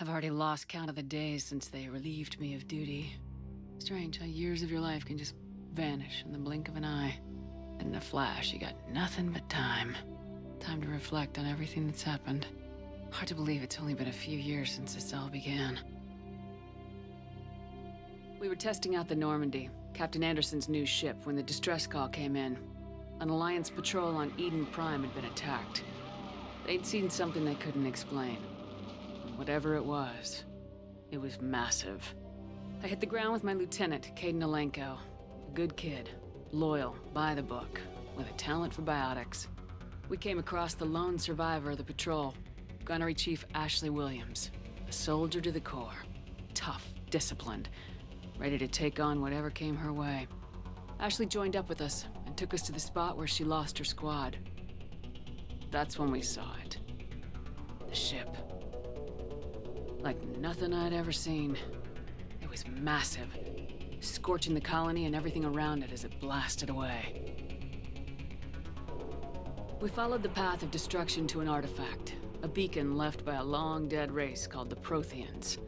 I've already lost count of the days since they relieved me of duty. Strange how years of your life can just vanish in the blink of an eye. In a flash, you got nothing but time. Time to reflect on everything that's happened. Hard to believe it's only been a few years since this all began. We were testing out the Normandy, Captain Anderson's new ship, when the distress call came in. An Alliance patrol on Eden Prime had been attacked. They'd seen something they couldn't explain. And whatever it was massive. I hit the ground with my lieutenant, Kaidan Alenko. A good kid, loyal, by the book, with a talent for biotics. We came across the lone survivor of the patrol, Gunnery Chief Ashley Williams. A soldier to the core. Tough, disciplined, ready to take on whatever came her way. Ashley joined up with us and took us to the spot where she lost her squad. That's when we saw it. The ship. Like nothing I'd ever seen. It was massive, scorching the colony and everything around it as it blasted away. We followed the path of destruction to an artifact, a beacon left by a long-dead race called the Protheans.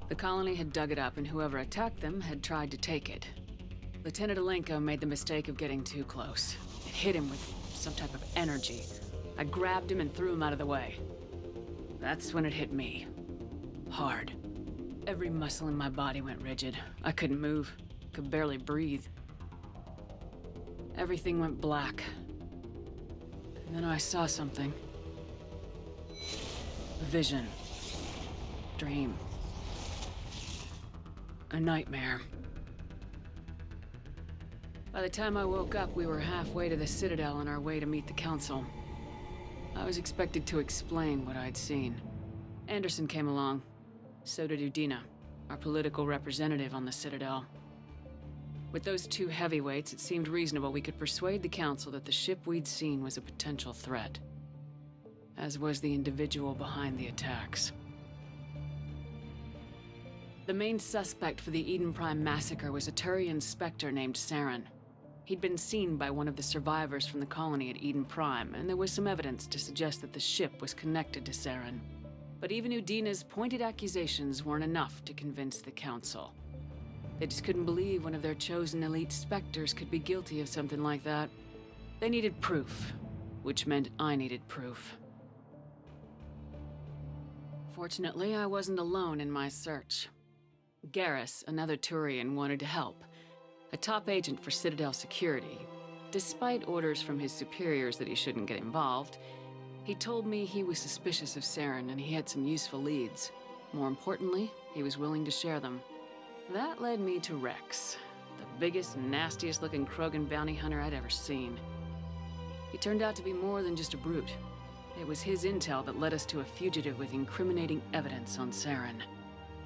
The colony had dug it up, and whoever attacked them had tried to take it. Lieutenant Alenko made the mistake of getting too close. It hit him with some type of energy. I grabbed him and threw him out of the way. That's when it hit me. Hard. Every muscle in my body went rigid. I couldn't move, could barely breathe. Everything went black. And then I saw something. A vision. Dream. A nightmare. By the time I woke up, we were halfway to the Citadel on our way to meet the Council. I was expected to explain what I'd seen. Anderson came along. So did Udina, our political representative on the Citadel. With those two heavyweights, it seemed reasonable we could persuade the Council that the ship we'd seen was a potential threat, as was the individual behind the attacks. The main suspect for the Eden Prime massacre was a Turian Spectre named Saren. He'd been seen by one of the survivors from the colony at Eden Prime, and there was some evidence to suggest that the ship was connected to Saren. But even Udina's pointed accusations weren't enough to convince the Council. They just couldn't believe one of their chosen elite Spectres could be guilty of something like that. They needed proof, which meant I needed proof. Fortunately, I wasn't alone in my search. Garrus, another Turian, wanted to help. A top agent for Citadel security. Despite orders from his superiors that he shouldn't get involved, he told me he was suspicious of Saren and he had some useful leads. More importantly, he was willing to share them. That led me to Rex, the biggest, nastiest looking Krogan bounty hunter I'd ever seen. He turned out to be more than just a brute. It was his intel that led us to a fugitive with incriminating evidence on Saren.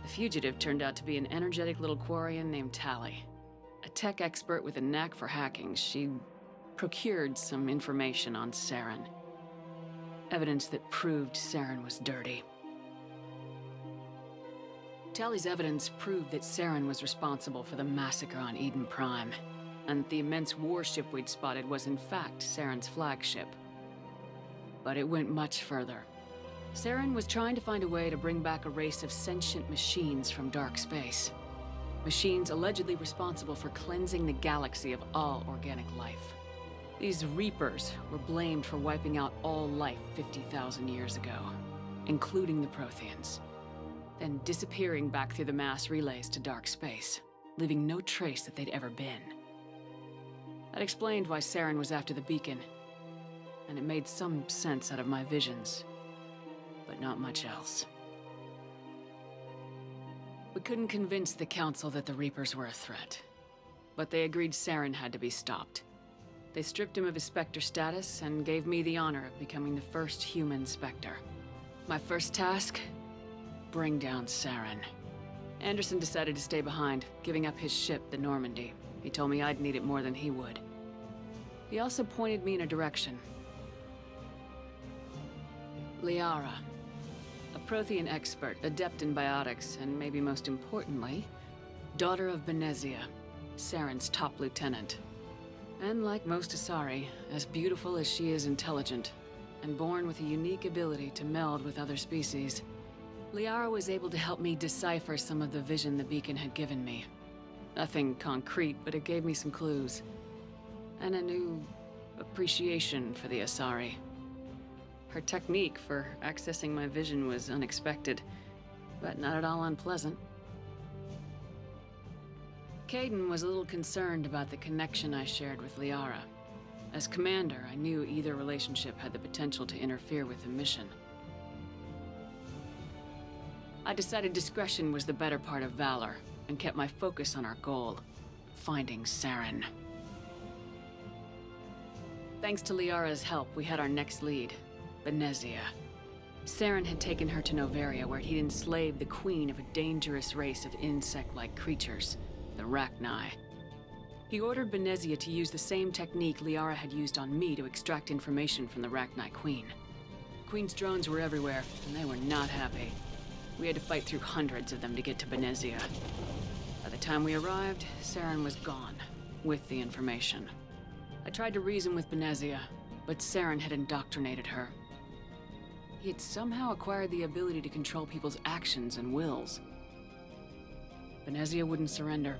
The fugitive turned out to be an energetic little Quarian named Tali. A tech expert with a knack for hacking, she procured some information on Saren. Evidence that proved Saren was dirty. Tali's evidence proved that Saren was responsible for the massacre on Eden Prime, and the immense warship we'd spotted was in fact Saren's flagship. But it went much further. Saren was trying to find a way to bring back a race of sentient machines from dark space. Machines allegedly responsible for cleansing the galaxy of all organic life. These Reapers were blamed for wiping out all life 50,000 years ago, including the Protheans, then disappearing back through the mass relays to dark space, leaving no trace that they'd ever been. That explained why Saren was after the beacon, and it made some sense out of my visions, but not much else. We couldn't convince the Council that the Reapers were a threat, but they agreed Saren had to be stopped. They stripped him of his Spectre status and gave me the honor of becoming the first human Spectre. My first task? Bring down Saren. Anderson decided to stay behind, giving up his ship, the Normandy. He told me I'd need it more than he would. He also pointed me in a direction. Liara, a Prothean expert, adept in biotics, and maybe most importantly, daughter of Benezia, Saren's top lieutenant. And like most Asari, as beautiful as she is intelligent, and born with a unique ability to meld with other species. Liara was able to help me decipher some of the vision the beacon had given me. Nothing concrete, but it gave me some clues. And a new appreciation for the Asari. Her technique for accessing my vision was unexpected, but not at all unpleasant. Kaidan was a little concerned about the connection I shared with Liara. As commander, I knew either relationship had the potential to interfere with the mission. I decided discretion was the better part of valor, and kept my focus on our goal, finding Saren. Thanks to Liara's help, we had our next lead, Benezia. Saren had taken her to Noveria, where he'd enslaved the queen of a dangerous race of insect-like creatures, the Rachni. He ordered Benezia to use the same technique Liara had used on me to extract information from the Rachni queen. The queen's drones were everywhere, and they were not happy. We had to fight through hundreds of them to get to Benezia. By the time we arrived, Saren was gone, with the information. I tried to reason with Benezia, but Saren had indoctrinated her. He had somehow acquired the ability to control people's actions and wills. Benezia wouldn't surrender,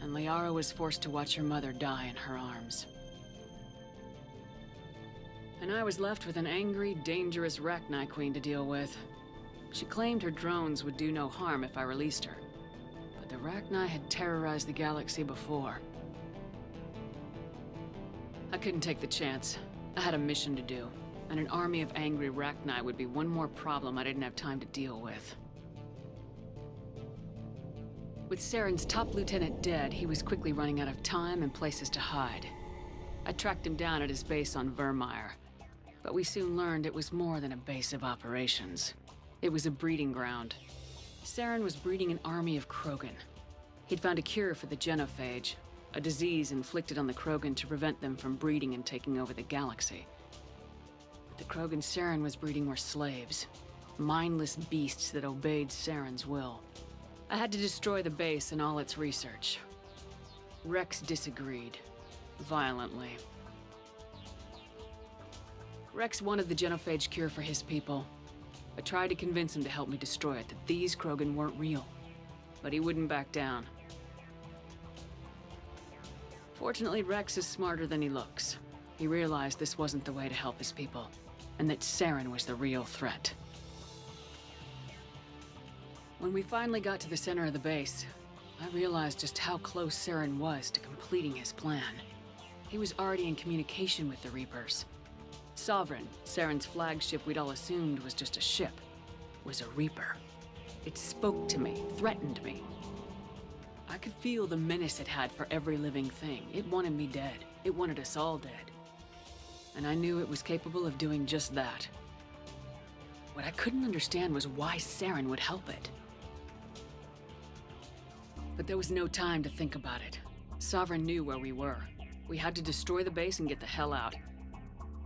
and Liara was forced to watch her mother die in her arms. And I was left with an angry, dangerous Rachni queen to deal with. She claimed her drones would do no harm if I released her, but the Rachni had terrorized the galaxy before. I couldn't take the chance. I had a mission to do, and an army of angry Rachni would be one more problem I didn't have time to deal with. With Saren's top lieutenant dead, he was quickly running out of time and places to hide. I tracked him down at his base on Virmire, but we soon learned it was more than a base of operations. It was a breeding ground. Saren was breeding an army of Krogan. He'd found a cure for the genophage, a disease inflicted on the Krogan to prevent them from breeding and taking over the galaxy. But the Krogan Saren was breeding were slaves, mindless beasts that obeyed Saren's will. I had to destroy the base and all its research. Rex disagreed, violently. Rex wanted the genophage cure for his people. I tried to convince him to help me destroy it, that these Krogan weren't real. But he wouldn't back down. Fortunately, Rex is smarter than he looks. He realized this wasn't the way to help his people, and that Saren was the real threat. When we finally got to the center of the base, I realized just how close Saren was to completing his plan. He was already in communication with the Reapers. Sovereign, Saren's flagship we'd all assumed was just a ship, was a Reaper. It spoke to me, threatened me. I could feel the menace it had for every living thing. It wanted me dead. It wanted us all dead. And I knew it was capable of doing just that. What I couldn't understand was why Saren would help it. But there was no time to think about it. Sovereign knew where we were. We had to destroy the base and get the hell out.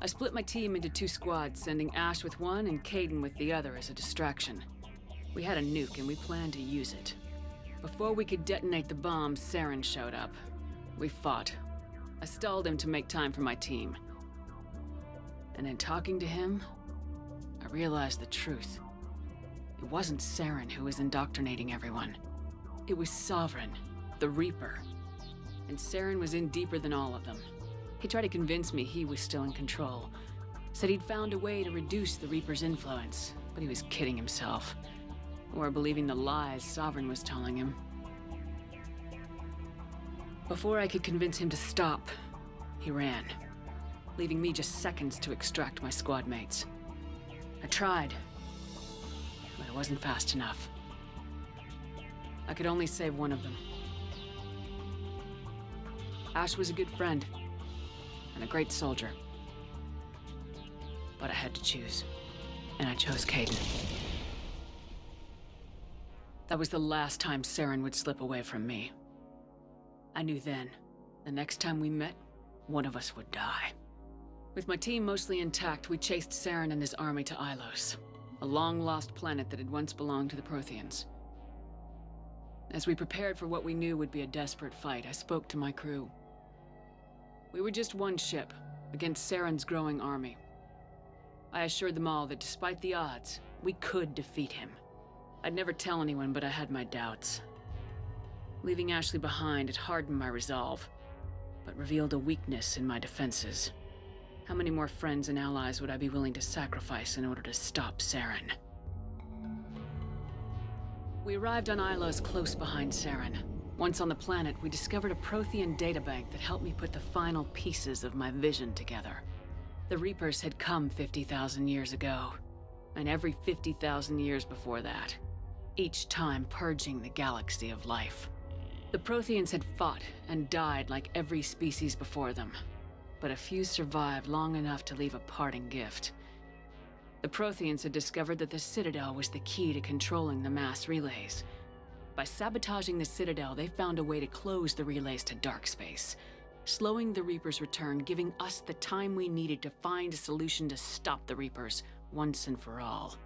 I split my team into 2 squads, sending Ash with one and Kaidan with the other as a distraction. We had a nuke and we planned to use it. Before we could detonate the bomb, Saren showed up. We fought. I stalled him to make time for my team. And in talking to him, I realized the truth. It wasn't Saren who was indoctrinating everyone. It was Sovereign, the Reaper. And Saren was in deeper than all of them. He tried to convince me he was still in control. Said he'd found a way to reduce the Reaper's influence, but he was kidding himself. Or believing the lies Sovereign was telling him. Before I could convince him to stop, he ran, leaving me just seconds to extract my squad mates. I tried, but it wasn't fast enough. I could only save one of them. Ash was a good friend, and a great soldier. But I had to choose, and I chose Kaidan. That was the last time Saren would slip away from me. I knew then, the next time we met, one of us would die. With my team mostly intact, we chased Saren and his army to Ilos, a long-lost planet that had once belonged to the Protheans. As we prepared for what we knew would be a desperate fight, I spoke to my crew. We were just one ship, against Saren's growing army. I assured them all that despite the odds, we could defeat him. I'd never tell anyone, but I had my doubts. Leaving Ashley behind had hardened my resolve, but revealed a weakness in my defenses. How many more friends and allies would I be willing to sacrifice in order to stop Saren? We arrived on Ilos close behind Saren. Once on the planet, we discovered a Prothean databank that helped me put the final pieces of my vision together. The Reapers had come 50,000 years ago, and every 50,000 years before that, each time purging the galaxy of life. The Protheans had fought and died like every species before them, but a few survived long enough to leave a parting gift. The Protheans had discovered that the Citadel was the key to controlling the mass relays. By sabotaging the Citadel, they found a way to close the relays to dark space, slowing the Reapers' return, giving us the time we needed to find a solution to stop the Reapers once and for all.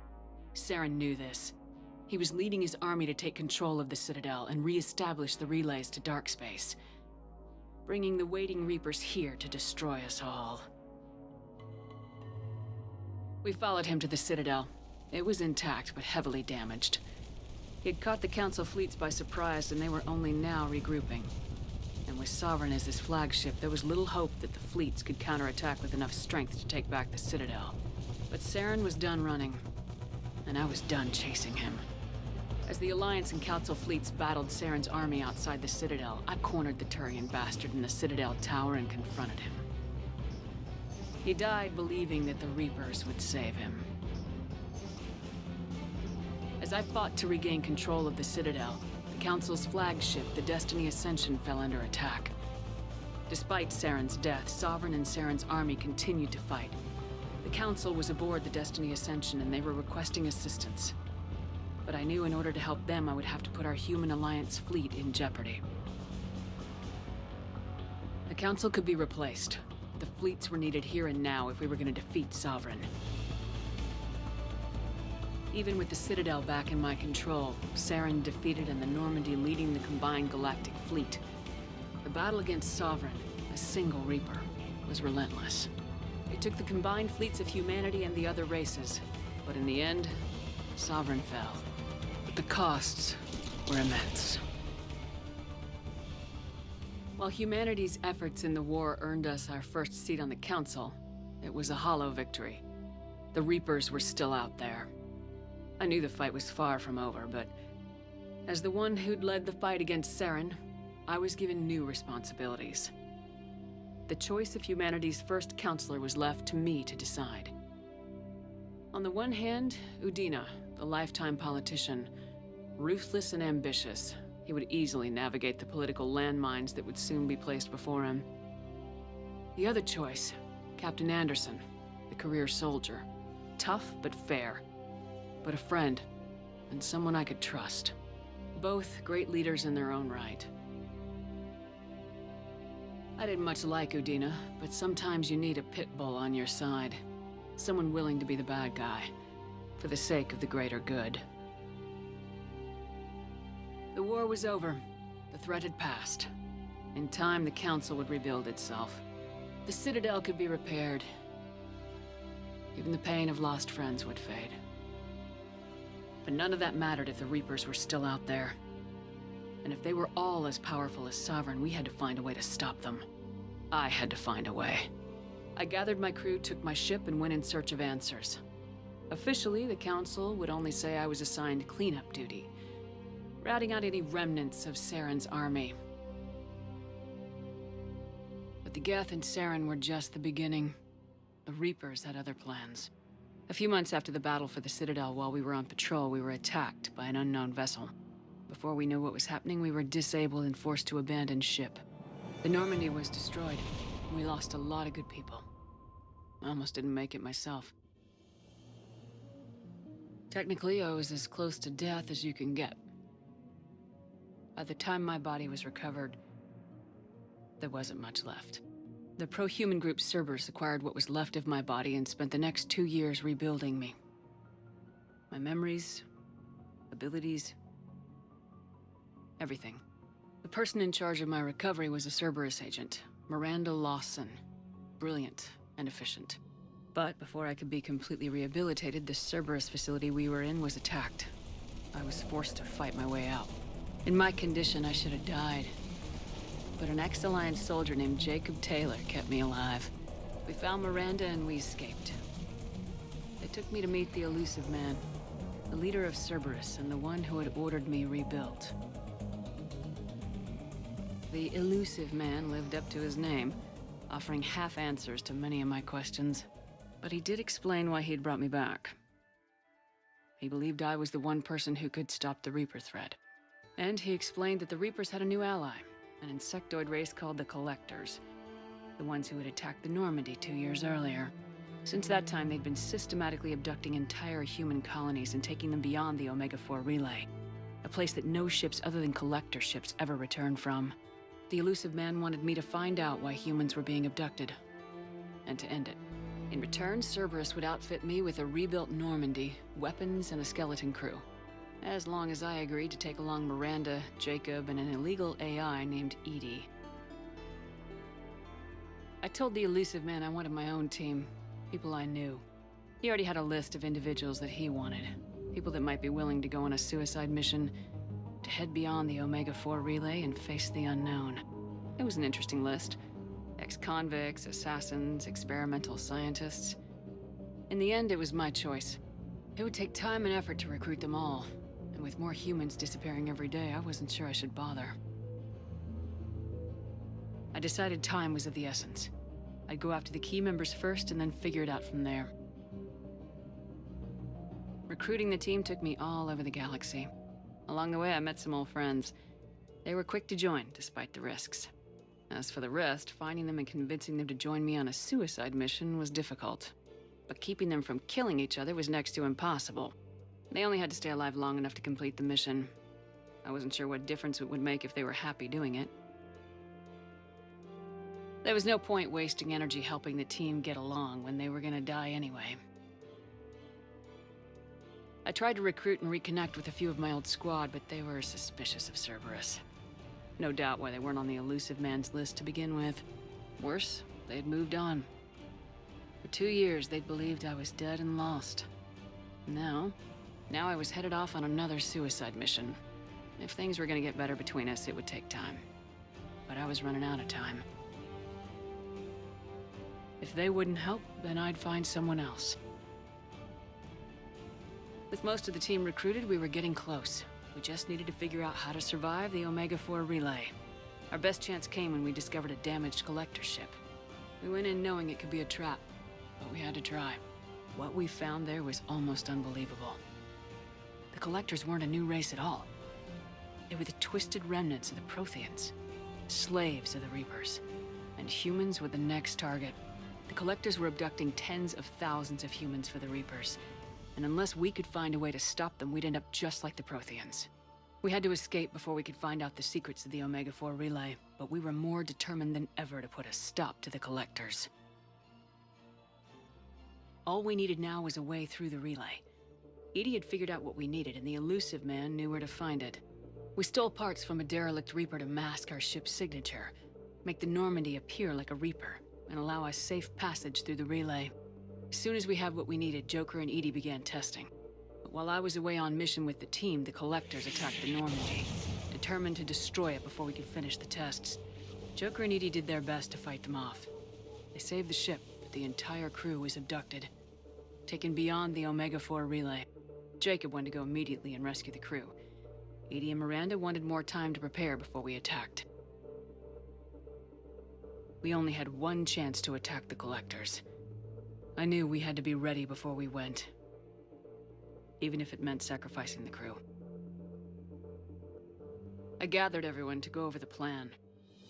Saren knew this. He was leading his army to take control of the Citadel and re-establish the relays to dark space, bringing the waiting Reapers here to destroy us all. We followed him to the Citadel. It was intact, but heavily damaged. He had caught the Council fleets by surprise, and they were only now regrouping. And with Sovereign as his flagship, there was little hope that the fleets could counterattack with enough strength to take back the Citadel. But Saren was done running, and I was done chasing him. As the Alliance and Council fleets battled Saren's army outside the Citadel, I cornered the Turian bastard in the Citadel tower and confronted him. He died believing that the Reapers would save him. As I fought to regain control of the Citadel, the Council's flagship, the Destiny Ascension, fell under attack. Despite Saren's death, Sovereign and Saren's army continued to fight. The Council was aboard the Destiny Ascension and they were requesting assistance. But I knew in order to help them, I would have to put our Human Alliance fleet in jeopardy. The Council could be replaced. The fleets were needed here and now if we were going to defeat Sovereign. Even with the Citadel back in my control, Saren defeated and the Normandy leading the combined galactic fleet. The battle against Sovereign, a single Reaper, was relentless. It took the combined fleets of humanity and the other races, but in the end, Sovereign fell. But the costs were immense. While humanity's efforts in the war earned us our first seat on the Council, it was a hollow victory. The Reapers were still out there. I knew the fight was far from over, but as the one who'd led the fight against Saren, I was given new responsibilities. The choice of humanity's first counselor was left to me to decide. On the one hand, Udina, the lifetime politician, ruthless and ambitious. He would easily navigate the political landmines that would soon be placed before him. The other choice, Captain Anderson, the career soldier. Tough but fair, but a friend, and someone I could trust. Both great leaders in their own right. I didn't much like Udina, but sometimes you need a pit bull on your side. Someone willing to be the bad guy, for the sake of the greater good. The war was over. The threat had passed. In time, the Council would rebuild itself. The Citadel could be repaired. Even the pain of lost friends would fade. But none of that mattered if the Reapers were still out there. And if they were all as powerful as Sovereign, we had to find a way to stop them. I had to find a way. I gathered my crew, took my ship, and went in search of answers. Officially, the Council would only say I was assigned cleanup duty, routing out any remnants of Saren's army. But the Geth and Saren were just the beginning. The Reapers had other plans. A few months after the battle for the Citadel, while we were on patrol, we were attacked by an unknown vessel. Before we knew what was happening, we were disabled and forced to abandon ship. The Normandy was destroyed. We lost a lot of good people. I almost didn't make it myself. Technically, I was as close to death as you can get. By the time my body was recovered, there wasn't much left. The pro-human group Cerberus acquired what was left of my body and spent the next 2 years rebuilding me. My memories, abilities, everything. The person in charge of my recovery was a Cerberus agent, Miranda Lawson. Brilliant and efficient. But before I could be completely rehabilitated, the Cerberus facility we were in was attacked. I was forced to fight my way out. In my condition, I should have died. But an ex-Alliance soldier named Jacob Taylor kept me alive. We found Miranda and we escaped. They took me to meet the Elusive Man, the leader of Cerberus and the one who had ordered me rebuilt. The Elusive Man lived up to his name, offering half answers to many of my questions. But he did explain why he'd brought me back. He believed I was the one person who could stop the Reaper threat. And he explained that the Reapers had a new ally, an insectoid race called the Collectors, the ones who had attacked the Normandy 2 years earlier. Since that time, they'd been systematically abducting entire human colonies and taking them beyond the Omega-4 relay, a place that no ships other than Collector ships ever returned from. The Elusive Man wanted me to find out why humans were being abducted, and to end it. In return, Cerberus would outfit me with a rebuilt Normandy, weapons, and a skeleton crew. As long as I agreed to take along Miranda, Jacob, and an illegal AI named Edie. I told the Elusive Man I wanted my own team, people I knew. He already had a list of individuals that he wanted. People that might be willing to go on a suicide mission, to head beyond the Omega-4 relay and face the unknown. It was an interesting list. Ex-convicts, assassins, experimental scientists. In the end, it was my choice. It would take time and effort to recruit them all, and with more humans disappearing every day, I wasn't sure I should bother. I decided time was of the essence. I'd go after the key members first and then figure it out from there. Recruiting the team took me all over the galaxy. Along the way, I met some old friends. They were quick to join, despite the risks. As for the rest, finding them and convincing them to join me on a suicide mission was difficult. But keeping them from killing each other was next to impossible. They only had to stay alive long enough to complete the mission. I wasn't sure what difference it would make if they were happy doing it. There was no point wasting energy helping the team get along when they were gonna die anyway. I tried to recruit and reconnect with a few of my old squad, but they were suspicious of Cerberus. No doubt why they weren't on the Elusive Man's list to begin with. Worse, they'd moved on. For 2 years, they'd believed I was dead and lost. Now I was headed off on another suicide mission. If things were gonna get better between us, it would take time. But I was running out of time. If they wouldn't help, then I'd find someone else. With most of the team recruited, we were getting close. We just needed to figure out how to survive the Omega-4 relay. Our best chance came when we discovered a damaged Collector ship. We went in knowing it could be a trap, but we had to try. What we found there was almost unbelievable. The Collectors weren't a new race at all. They were the twisted remnants of the Protheans, slaves of the Reapers, and humans were the next target. The Collectors were abducting tens of thousands of humans for the Reapers. And unless we could find a way to stop them, we'd end up just like the Protheans. We had to escape before we could find out the secrets of the Omega-4 relay, but we were more determined than ever to put a stop to the Collectors. All we needed now was a way through the relay. Edie had figured out what we needed, and the Elusive Man knew where to find it. We stole parts from a derelict Reaper to mask our ship's signature, make the Normandy appear like a Reaper, and allow us safe passage through the relay. As soon as we had what we needed, Joker and Edie began testing. But while I was away on mission with the team, the Collectors attacked the Normandy, determined to destroy it before we could finish the tests. Joker and Edie did their best to fight them off. They saved the ship, but the entire crew was abducted, taken beyond the Omega-4 relay. Jacob wanted to go immediately and rescue the crew. Edie and Miranda wanted more time to prepare before we attacked. We only had one chance to attack the Collectors. I knew we had to be ready before we went, even if it meant sacrificing the crew. I gathered everyone to go over the plan.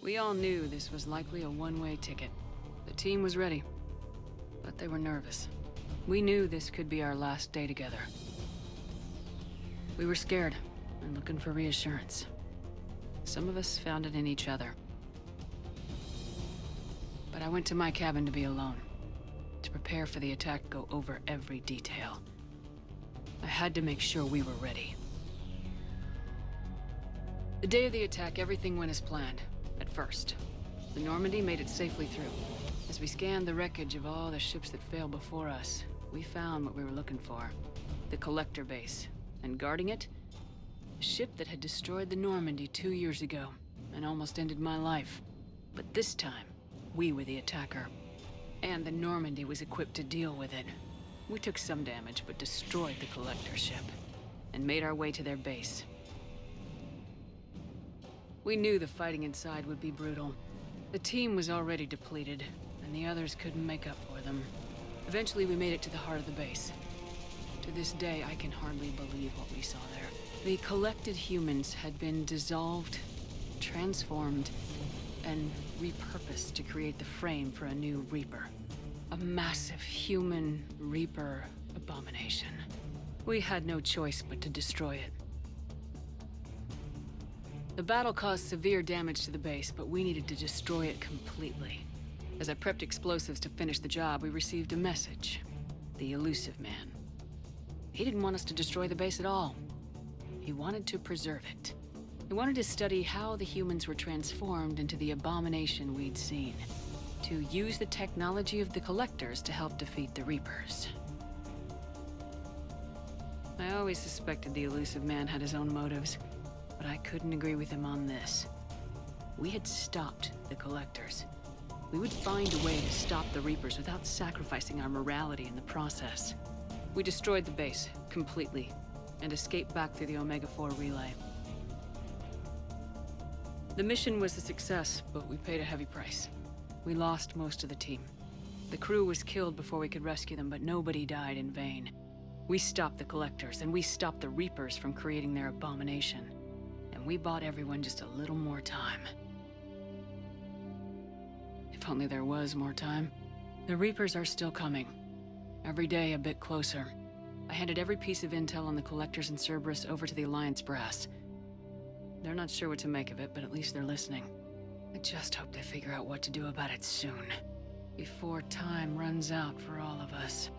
We all knew this was likely a one-way ticket. The team was ready, but they were nervous. We knew this could be our last day together. We were scared and looking for reassurance. Some of us found it in each other. But I went to my cabin to be alone. To prepare for the attack, go over every detail. I had to make sure we were ready. The day of the attack, everything went as planned, at first. The Normandy made it safely through. As we scanned the wreckage of all the ships that failed before us, we found what we were looking for. The Collector base. And guarding it, A ship that had destroyed the Normandy 2 years ago and almost ended my life. But this time, we were the attacker. And the Normandy was equipped to deal with it. We took some damage, but destroyed the Collector ship and made our way to their base. We knew the fighting inside would be brutal. The team was already depleted, and the others couldn't make up for them. Eventually, we made it to the heart of the base. To this day, I can hardly believe what we saw there. The collected humans had been dissolved, transformed, and repurposed to create the frame for a new Reaper. A massive human Reaper abomination. We had no choice but to destroy it. The battle caused severe damage to the base, but we needed to destroy it completely. As I prepped explosives to finish the job, we received a message. The Illusive Man. He didn't want us to destroy the base at all. He wanted to preserve it. He wanted to study how the humans were transformed into the abomination we'd seen. To use the technology of the Collectors to help defeat the Reapers. I always suspected the Illusive Man had his own motives, but I couldn't agree with him on this. We had stopped the Collectors. We would find a way to stop the Reapers without sacrificing our morality in the process. We destroyed the base, completely, and escaped back through the Omega-4 relay. The mission was a success, but we paid a heavy price. We lost most of the team. The crew was killed before we could rescue them, but nobody died in vain. We stopped the Collectors, and we stopped the Reapers from creating their abomination. And we bought everyone just a little more time. If only there was more time. The Reapers are still coming. Every day a bit closer. I handed every piece of intel on the Collectors and Cerberus over to the Alliance brass. They're not sure what to make of it, but at least they're listening. I just hope they figure out what to do about it soon. Before time runs out for all of us.